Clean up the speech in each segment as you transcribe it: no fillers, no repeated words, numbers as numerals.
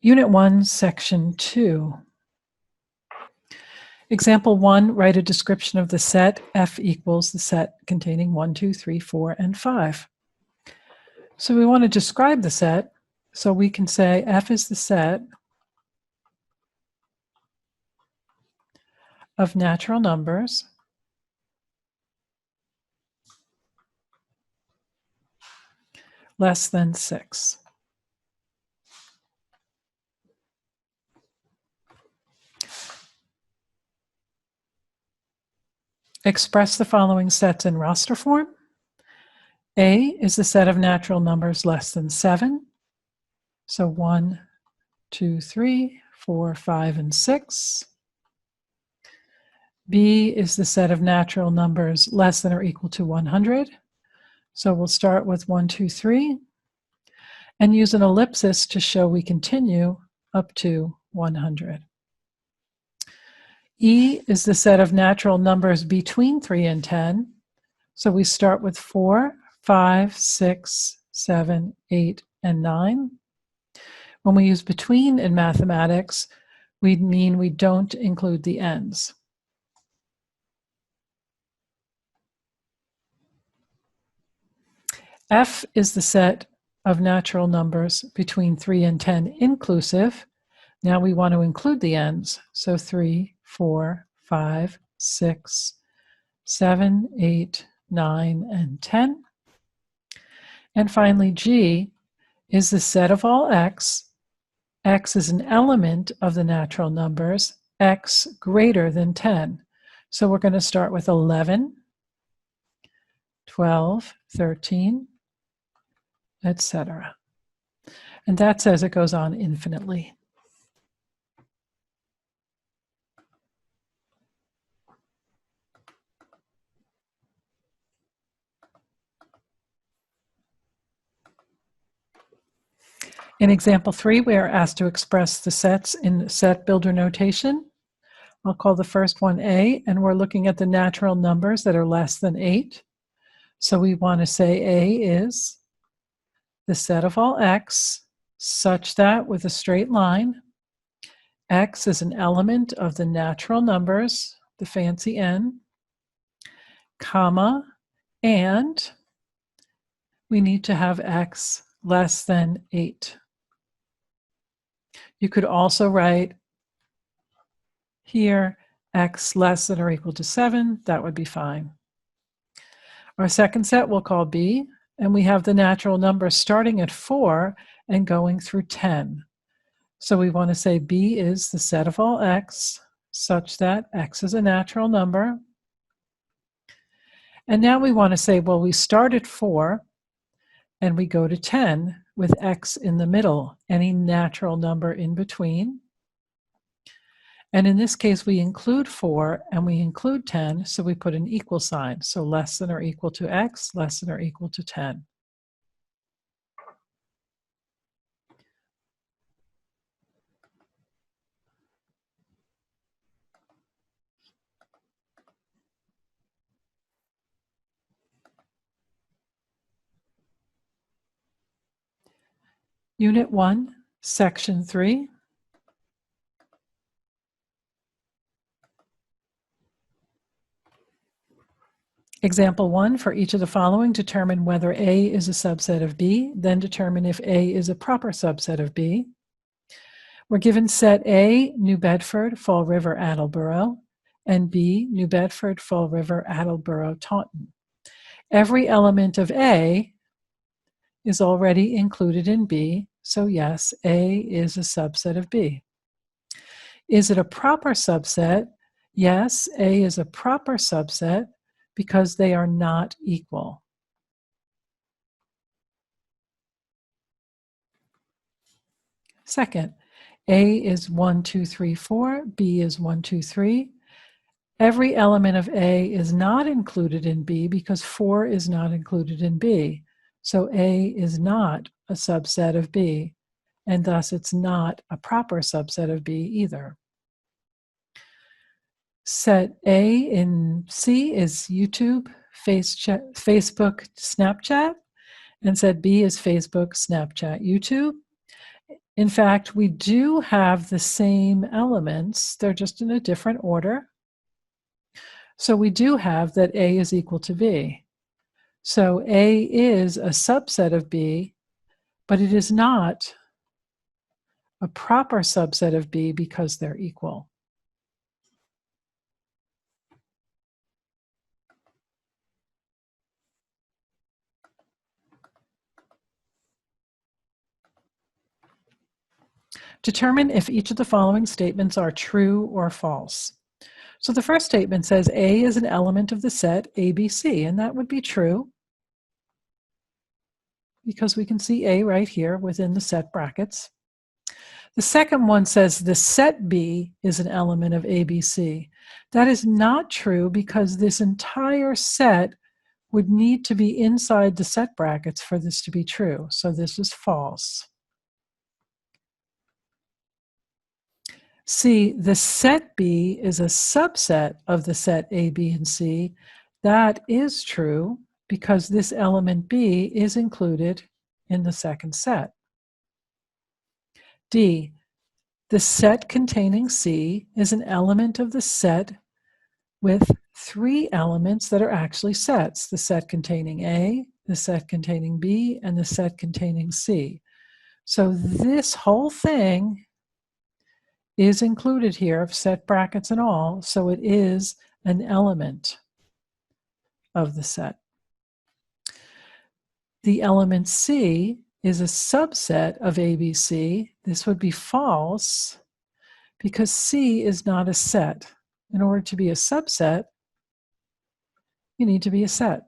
Unit 1, Section 2. Example 1, write a description of the set F equals the set containing 1, 2, 3, 4, and 5. So we want to describe the set, so we can say F is the set of natural numbers less than 6. Express the following sets in roster form. A is the set of natural numbers less than 7. So 1, 2, 3, 4, 5, and 6. B is the set of natural numbers less than or equal to 100. So we'll start with 1, 2, 3, and use an ellipsis to show we continue up to 100. E is the set of natural numbers between 3 and 10. So we start with 4, 5, 6, 7, 8, and 9. When we use between in mathematics, we mean we don't include the ends. F is the set of natural numbers between 3 and 10 inclusive. Now we want to include the ends. So 3, 4, 5, 6, 7, 8, 9, and 10. And finally, G is the set of all x. X is an element of the natural numbers, x greater than 10. So we're going to start with 11, 12, 13, etc. And that says it goes on infinitely. In example 3, we are asked to express the sets in set builder notation. I'll call the first one A, and we're looking at the natural numbers that are less than 8. So we want to say A is the set of all x such that, with a straight line, x is an element of the natural numbers, the fancy n, comma, and we need to have x less than 8. You could also write here x less than or equal to 7. That would be fine. Our second set we'll call B, and we have the natural numbers starting at 4 and going through 10. So we want to say B is the set of all x such that x is a natural number. And now we want to say, well, we start at 4 and we go to 10 with x in the middle, any natural number in between. And in this case, we include 4 and we include 10, so we put an equal sign. So less than or equal to x, less than or equal to 10. Unit 1, Section 3. Example 1, for each of the following, determine whether A is a subset of B, then determine if A is a proper subset of B. We're given set A, New Bedford, Fall River, Attleboro, and B, New Bedford, Fall River, Attleboro, Taunton. Every element of A is already included in B, so yes, A is a subset of B. Is it a proper subset? Yes, A is a proper subset because they are not equal. Second, A is 1, 2, 3, 4, B is 1, 2, 3. Every element of A is not included in B because 4 is not included in B. So A is not a subset of B, and thus it's not a proper subset of B either. Set A in C is YouTube, Facebook, Snapchat, and set B is Facebook, Snapchat, YouTube. In fact, we do have the same elements, they're just in a different order. So we do have that A is equal to B. So A is a subset of B, but it is not a proper subset of B because they're equal. Determine if each of the following statements are true or false. So the first statement says A is an element of the set ABC, and that would be true because we can see A right here within the set brackets. The second one says the set B is an element of ABC. That is not true because this entire set would need to be inside the set brackets for this to be true. So this is false. C, the set B is a subset of the set A, B, and C. That is true because this element B is included in the second set. D, the set containing C is an element of the set with 3 elements that are actually sets: the set containing A, the set containing B, and the set containing C. So this whole thing is included here, set brackets and all, so it is an element of the set. The element C is a subset of ABC. This would be false because C is not a set. In order to be a subset, you need to be a set.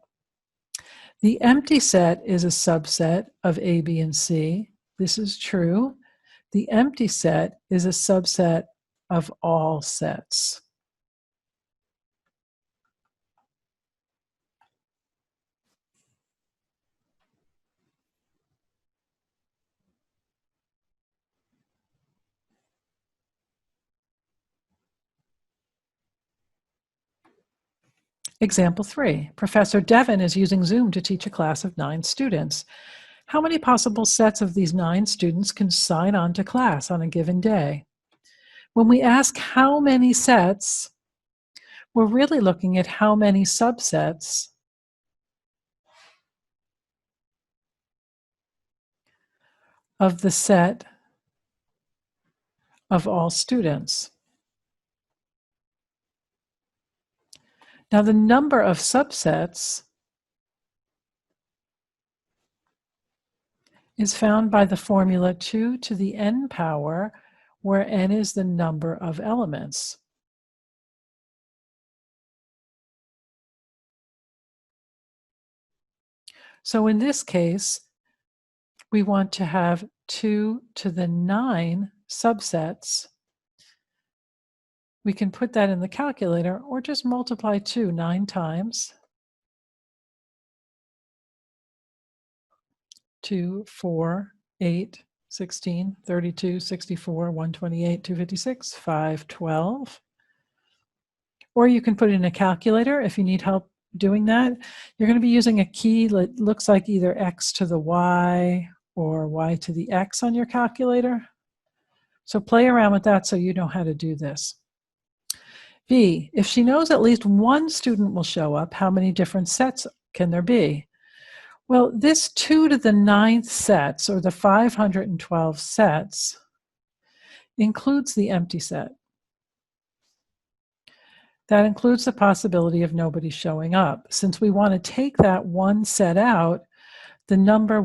The empty set is a subset of A, B, and C. This is true. The empty set is a subset of all sets. Example 3. Professor Devon is using Zoom to teach a class of 9 students. How many possible sets of these 9 students can sign on to class on a given day? When we ask how many sets, we're really looking at how many subsets of the set of all students. Now, the number of subsets is found by the formula 2 to the n power, where n is the number of elements. So in this case, we want to have 2 to the 9 subsets. We can put that in the calculator or just multiply 2 9 times. 2, 4, 8, 16, 32, 64, 128, 256, 512. Or you can put it in a calculator if you need help doing that. You're going to be using a key that looks like either x to the y or y to the x on your calculator. So play around with that so you know how to do this. B, if she knows at least one student will show up, how many different sets can there be? Well, this 2 to the 9th sets, or the 512 sets, includes the empty set. That includes the possibility of nobody showing up. Since we want to take that one set out, the number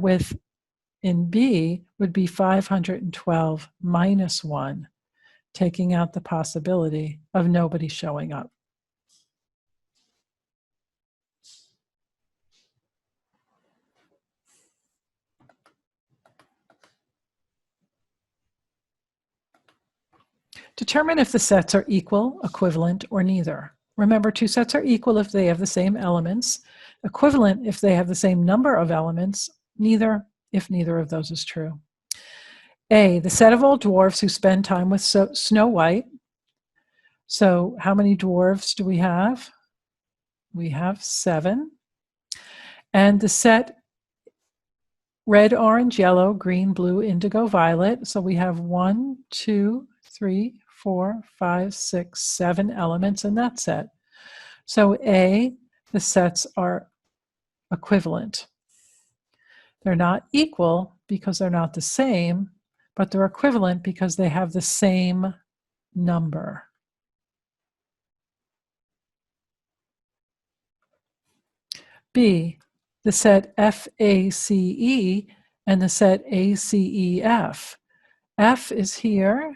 in B would be 512 minus 1, taking out the possibility of nobody showing up. Determine if the sets are equal, equivalent, or neither. Remember, 2 sets are equal if they have the same elements, equivalent if they have the same number of elements, neither if neither of those is true. A, the set of all dwarfs who spend time with Snow White. So how many dwarfs do we have? We have 7. And the set red, orange, yellow, green, blue, indigo, violet. So we have 1, 2, 3, 4, 5, 6, 7 elements in that set. So A, the sets are equivalent. They're not equal because they're not the same, but they're equivalent because they have the same number. B, the set FACE and the set ACEF. F is here,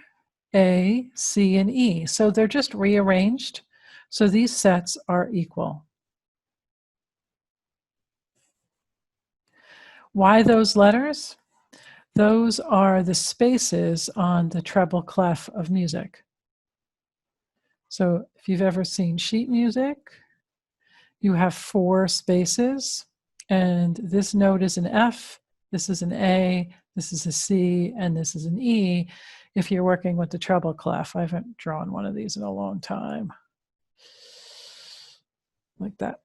A, C, and E. So they're just rearranged. So these sets are equal. Why those letters? Those are the spaces on the treble clef of music. So if you've ever seen sheet music, you have 4 spaces, and this note is an F, this is an A, this is a C, and this is an E if you're working with the treble clef. I haven't drawn one of these in a long time. Like that.